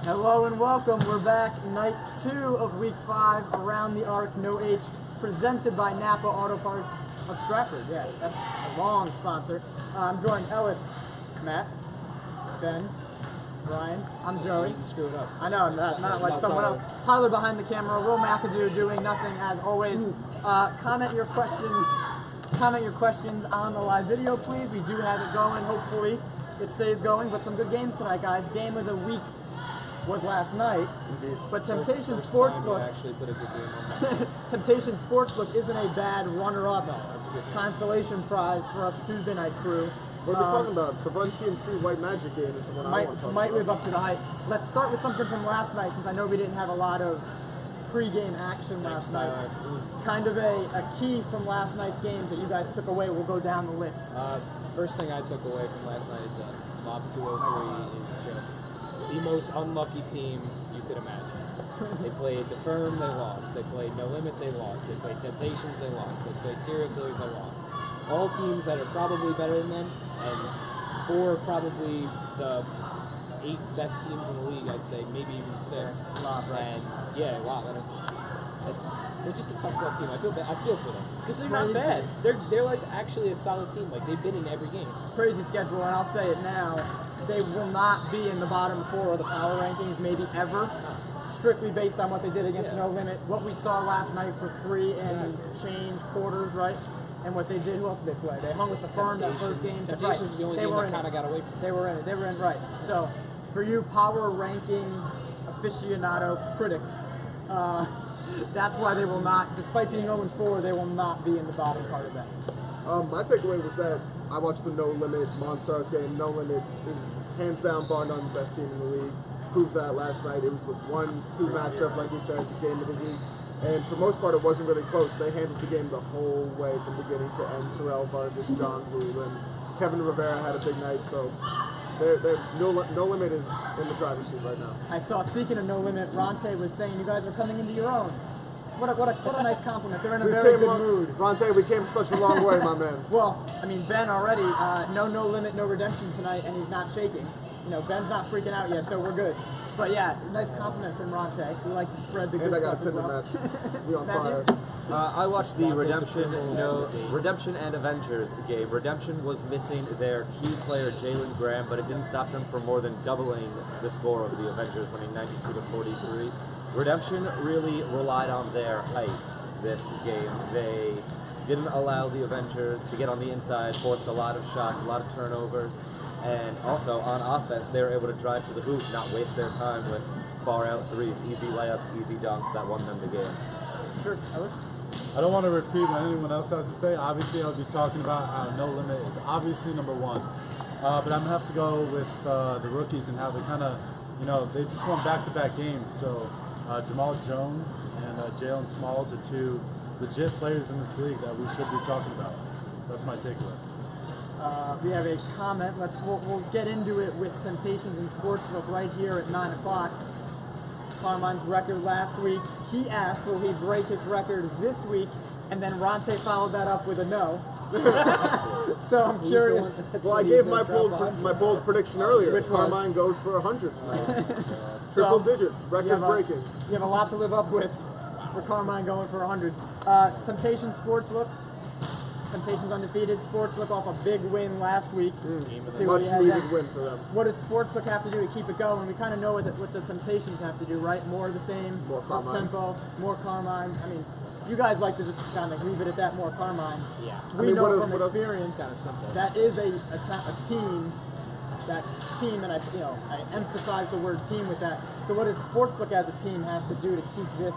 Hello and welcome. We're back, night 2 of week 5, Around the Arc, No H, presented by Napa Auto Parts of Stratford. Yeah, that's a long sponsor. I'm joined Ellis, Matt, Ben, Brian. I'm Joey. You can screw it up. I know, not like someone else. Tyler behind the camera. Will McAdoo doing nothing as always. Comment your questions on the live video, please. We do have it going. Hopefully, it stays going. But some good games tonight, guys. Game of the week was last night, but Temptation Sportsbook actually put a good game on that. Temptation Sportsbook isn't a bad runner-up That's a good game. consolation prize for us Tuesday night crew. What are we talking about? The Run TMC White Magic game is the one I want to talk about. Might live up to the hype. Let's start with something from last night, since I know we didn't have a lot of pre-game action last night. Kind of a key from last night's games that you guys took away. We'll go down the list. First thing I took away from last night is that Mob 203 is just the most unlucky team you could imagine. They played The Firm, they lost. They played No Limit, they lost. They played Temptations, they lost. They played Serial Killers, they lost. All teams that are probably better than them, and 4 probably the 8 best teams in the league, I'd say, maybe even 6. A lot, right? And yeah, a lot. They're just a tough luck team. I feel for them because they're not bad. They're like actually a solid team. Like they've been in every game. Crazy schedule, and I'll say it now. They will not be in the bottom 4 of the power rankings, maybe ever. Strictly based on what they did against No Limit, what we saw last night for 3 and change quarters, right? And what they did. Who else did they play? They hung with the Firm that first game. Temptations was the only game that kind of got away from them. They were in it. They were in right. So, for you power ranking aficionado critics, that's why they will not, despite being 0-4, they will not be in the bottom part of that. My takeaway was that I watched the No Limit Monstars game. No Limit is hands down bar none the best team in the league. Proved that last night. It was the 1-2 matchup, like we said, the game of the week. And for the most part, it wasn't really close. They handled the game the whole way from beginning to end. Terrell Vargas, John Blue, and Kevin Rivera had a big night. So No Limit is in the driver's seat right now. I saw, speaking of No Limit, Ronte was saying you guys are coming into your own. What a nice compliment. They're in a very good mood. Ronte, we came such a long way, my man. Well, I mean, Ben already, no Limit, no redemption tonight, and he's not shaking. You know, Ben's not freaking out yet, so we're good. But yeah, nice compliment from Ronte. We like to spread the good stuff. And I got a Tinder match. We on fire. I watched the Redemption and Avengers game. Redemption was missing their key player Jalen Graham, but it didn't stop them from more than doubling the score of the Avengers, winning 92-43. Redemption really relied on their height this game. They didn't allow the Avengers to get on the inside, forced a lot of shots, a lot of turnovers, and also on offense they were able to drive to the hoop, not waste their time with far out threes, easy layups, easy dunks that won them the game. Sure, Ellis? I don't want to repeat what anyone else has to say. Obviously, I'll be talking about how No Limit is obviously number 1. But I'm going to have to go with the rookies and how they kind of, they just won back-to-back games. So Jamal Jones and Jalen Smalls are 2 legit players in this league that we should be talking about. That's my takeaway. We have a comment. We'll get into it with Temptations and Sportsbook right here at 9 o'clock. Carmine's record last week. He asked, will he break his record this week? And then Ronte followed that up with a no. So I'm curious. Well, I gave my bold prediction earlier. Which one? Carmine goes for 100 tonight. Triple digits, record breaking. You have a lot to live up with for Carmine going for 100. Temptation Sportsbook. Temptations undefeated. Sportsbook off a big win last week. Much needed win for them. What does Sportsbook have to do to keep it going? We kind of know what the Temptations have to do, right? More of the same, more up tempo, more Carmine. I mean, you guys like to just kind of leave it at that, more Carmine. Yeah. We know from experience kind of simple. that is a team. That team, and I emphasize the word team with that. So what does Sportsbook as a team have to do to keep this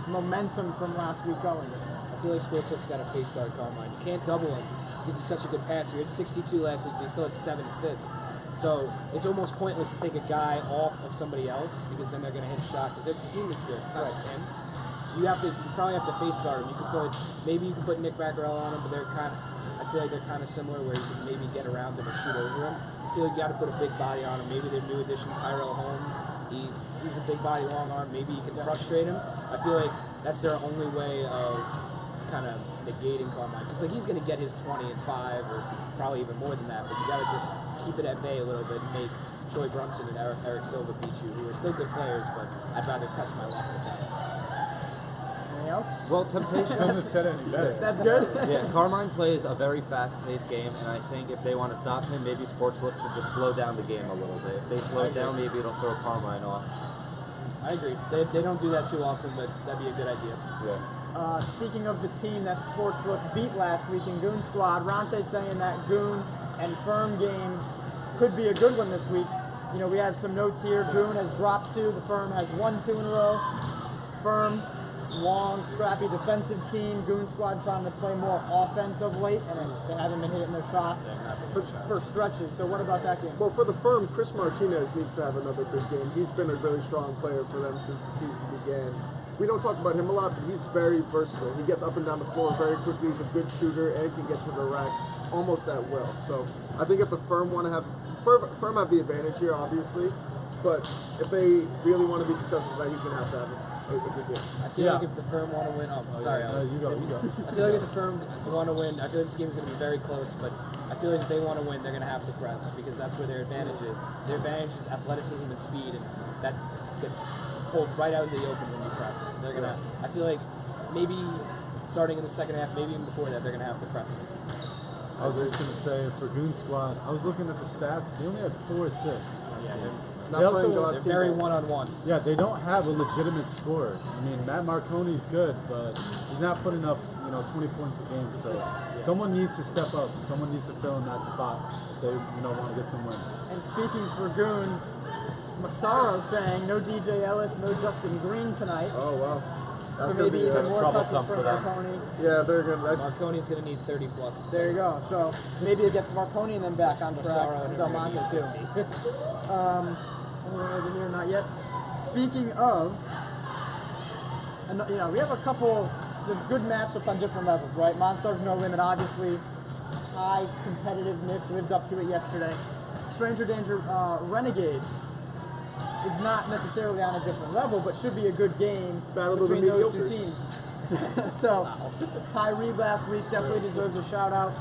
momentum from last week going? I feel like Sportsbook's got a face guard Carmine. You can't double him because he's such a good passer. He had 62 last week, but he still had 7 assists. So it's almost pointless to take a guy off of somebody else because then they're going to hit a shot because their team is good. It's not just him. So you probably have to face guard him. Maybe you can put Nick Vaccarello on him, but I feel like they're kind of similar where you can maybe get around him or shoot over him. I feel like you got to put a big body on him. Maybe their new addition, Tyrell Holmes. He's a big body, long arm. Maybe you can frustrate him. I feel like that's their only way of kind of negating Carmine. Because he's going to get his 20 and 5 or probably even more than that. But you got to just keep it at bay a little bit and make Troy Brunson and Eric Silva beat you, who are still good players, but I'd rather test my luck with that. Anything else? Well, Couldn't Temptations. have said it any better. That's good. Yeah, Carmine plays a very fast-paced game, and I think if they want to stop him, maybe Sportsbook should just slow down the game a little bit. If they slow it down, maybe it'll throw Carmine off. I agree. They don't do that too often, but that'd be a good idea. Yeah. Speaking of the team that Sportsbook beat last week in Goon Squad, Ronte saying that Goon and Firm game could be a good one this week. You know, we have some notes here. Goon has dropped 2. The Firm has won 2 in a row. Firm, long, scrappy defensive team. Goon Squad trying to play more offense of late, and they haven't been hitting their shots for stretches. So what about that game? Well, for the Firm, Chris Martinez needs to have another big game. He's been a really strong player for them since the season began. We don't talk about him a lot, but he's very versatile. He gets up and down the floor very quickly. He's a good shooter and can get to the rack almost at will. So I think if the Firm want to have Firm have the advantage here, obviously, but if they really want to be successful tonight, he's going to have a good game. I feel like if the Firm want to win, sorry, No, you go. I feel like if the Firm want to win, I feel like this game is going to be very close, but I feel like if they want to win, they're going to have to press because that's where their advantage is. Their advantage is athleticism and speed, and that gets pulled right out in the open when you press. They're going to, I feel like maybe starting in the second half, maybe even before that, they're going to have to press them. I was just going to say, for Goon Squad, I was looking at the stats. They only had 4 assists. Yeah, Not They also- playing God they're team very ball. one-on-one. Yeah, they don't have a legitimate scorer. I mean, Matt Marconi's good, but he's not putting up, 20 points a game. So someone needs to step up. Someone needs to fill in that spot if they, want to get some wins. And speaking for Goon, Massaro saying no DJ Ellis, no Justin Green tonight. Oh, wow. That's So going to maybe be even more touches troublesome for for them. Marconi. Yeah, they're going to. Marconi's going to need 30 plus. There you go. So maybe it gets Marconi and then back on track. Massaro And and Del everybody Monte needs too. 50. Anyone over here? Not yet. Speaking of, we have a couple. There's good matchups on different levels, right? Monstars No Limit, obviously, high competitiveness, lived up to it yesterday. Stranger Danger Renegades is not necessarily on a different level, but should be a good game Battle of the between those two mediocres. teams. So, Tyree last week definitely deserves a shout out.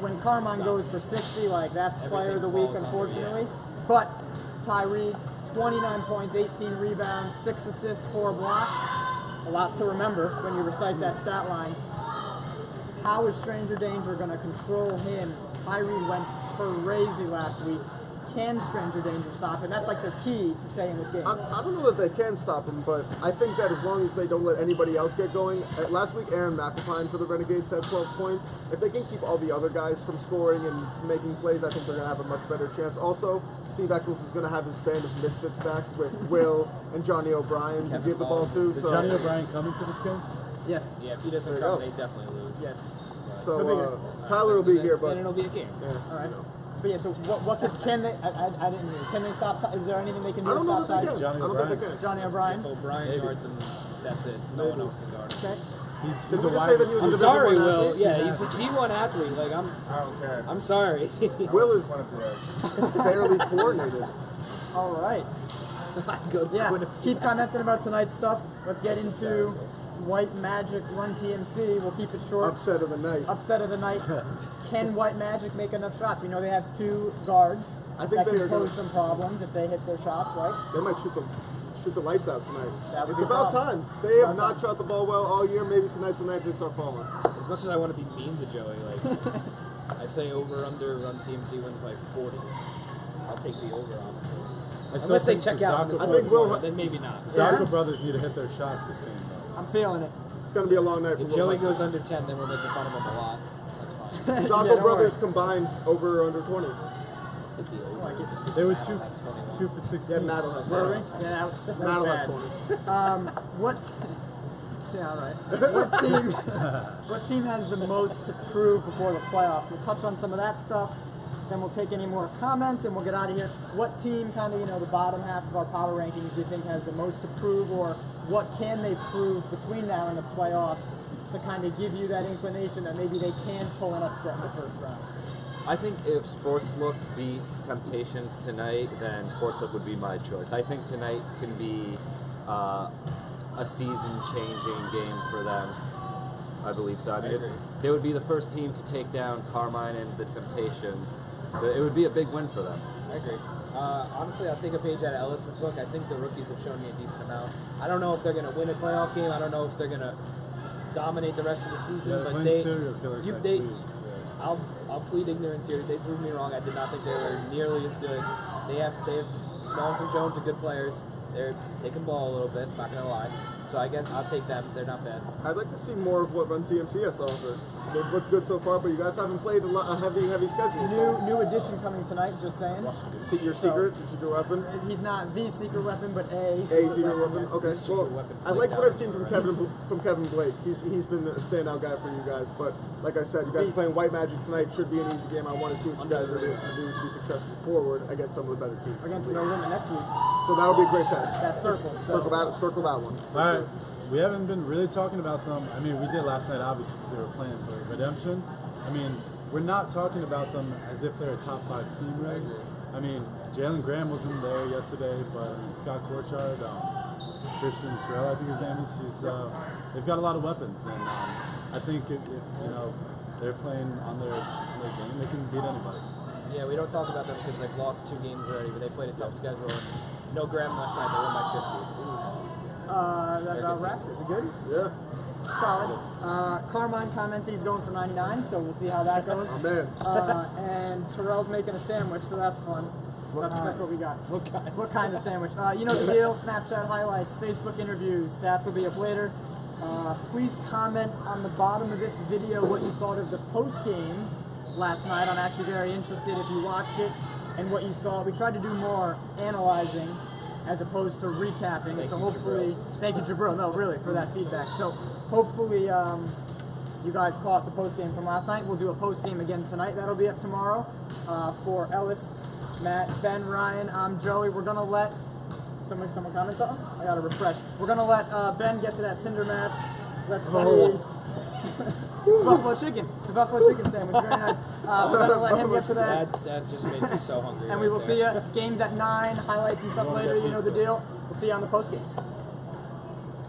When Carmine goes for 60, that's player of the week, falls under, unfortunately. But Tyree, 29 points, 18 rebounds, 6 assists, 4 blocks. A lot to remember when you recite that stat line. How is Stranger Danger going to control him? Tyree went crazy last week. Can Stranger Danger stop him? That's like their key to stay in this game. I don't know that they can stop him, but I think that as long as they don't let anybody else get going. Last week, Aaron McAlpine for the Renegades had 12 points. If they can keep all the other guys from scoring and making plays, I think they're going to have a much better chance. Also, Steve Eccles is going to have his band of misfits back with Will and Johnny O'Brien to give the ball to. Is So, Johnny O'Brien coming to this game? Yes. Yeah, if he doesn't There you come, go. they definitely lose. Yes. so He'll be good. Tyler will be here, but Then it'll be a game. All right. But yeah, so what can they? I didn't hear. Can they stop? Is there anything they can do I to don't know stop that they Tyree? can. Johnny I don't think they O'Brien. can. Johnny O'Brien. If O'Brien Maybe. guards him, that's it. No one else can guard him. Okay. He's Did a we just wide say that he was a I'm Division sorry, I Will. athlete? Yeah, he's a G1 athlete. I don't care. I'm sorry. Will is Wanted to barely coordinated. All right. Good. Yeah. Keep commenting about tonight's stuff. Let's get into White Magic Run TMC. We'll keep it short. Upset of the night. Upset of the night. Can White Magic make enough shots? We know they have 2 guards I think that they can are pose gonna- some problems if they hit their shots, right? They might shoot the lights out tonight. That would It's be about problem. time. They have About not time. shot the ball well all year. Maybe tonight's the night they start falling. As much as I want to be mean to Joey, I say over under run TMC wins by 40. I'll take the over, honestly. I still Unless they think check the out on Zaka this I one think Will- tomorrow, then maybe not. Yeah. Zaka brothers need to hit their shots this game, though. I'm feeling it. It's going to be a long night for If Will Joey Hudson. goes under 10, then we're making fun of him a lot. That's fine. Zocco don't brothers combined over or under 20. Take the over. like it. Just 'cause They were Matt will have 21. 2 for 16. Yeah, Matt will have Were 20. we? Yeah, that was Matt will bad. have 20. What? Yeah, all right. What team has the most to prove before the playoffs? We'll touch on some of that stuff. Then we'll take any more comments and we'll get out of here. What team, kind of, the bottom half of our power rankings, do you think has the most to prove, or what can they prove between now and the playoffs to kind of give you that inclination that maybe they can pull an upset in the first round? I think if Sportsbook beats Temptations tonight, then Sportsbook would be my choice. I think tonight can be a season-changing game for them. I believe so. I mean, agree. they would be the first team to take down Carmine and the Temptations, so it would be a big win for them. I agree. Honestly, I'll take a page out of Ellis's book. I think the rookies have shown me a decent amount. I don't know if they're going to win a playoff game. I don't know if they're going to dominate the rest of the season. Yeah, but playing they, serial killers you, next they, week. Yeah. I'll plead ignorance here. They proved me wrong. I did not think they were nearly as good. They have Smalls and Jones are good players. They can ball a little bit. Not going to lie. So I guess I'll take them. They're not bad. I'd like to see more of what Run TMC has to offer. They've looked good so far, but you guys haven't played a heavy schedule. So. New addition coming tonight. Just saying. Your secret weapon. He's not the secret weapon, but a Secret weapon. yes. Okay. Well, I like what I've seen from Kevin Blake. He's been a standout guy for you guys. But like I said, you guys are playing White Magic tonight. Should be an easy game. I want to see what you guys are doing to be successful forward against some of the better teams. Against No Limit next week. So that'll be a great test. That circle. Circle that one. All right. We haven't been really talking about them. I mean, we did last night, obviously, because they were playing for Redemption. I mean, we're not talking about them as if they're a top 5 team, right? I mean, Jalen Graham wasn't there yesterday, but Scott Korchard, Christian Terrell, I think his name is. They've got a lot of weapons, and I think if they're playing on their game, they can beat anybody. Yeah, we don't talk about them because they've lost 2 games already, but they played a tough schedule. And no Graham last night. They won by 50. That about wraps it. We good? Yeah. Solid. Carmine comments he's going for 99, so we'll see how that goes. Oh, man. And Terrell's making a sandwich, so that's fun. That's what we got. What kind of sandwich? You know the deal. Snapchat highlights, Facebook interviews. Stats will be up later. Please comment on the bottom of this video what you thought of the post game last night. I'm actually very interested if you watched it and what you thought. We tried to do more analyzing as opposed to recapping. So hopefully, thank you, Jabril. No, really, for that feedback. So hopefully, you guys caught the post game from last night. We'll do a post game again tonight. That'll be up tomorrow. For Ellis, Matt, Ben, Ryan, I'm Joey. We're gonna let someone comment something. I gotta refresh. We're gonna let Ben get to that Tinder match. Let's see. It's buffalo chicken. It's a buffalo chicken sandwich. Very nice. We're gonna let him get to that. That just made me so hungry. And we will see you games at 9, highlights and stuff later. You know the deal. We'll see you on the post game.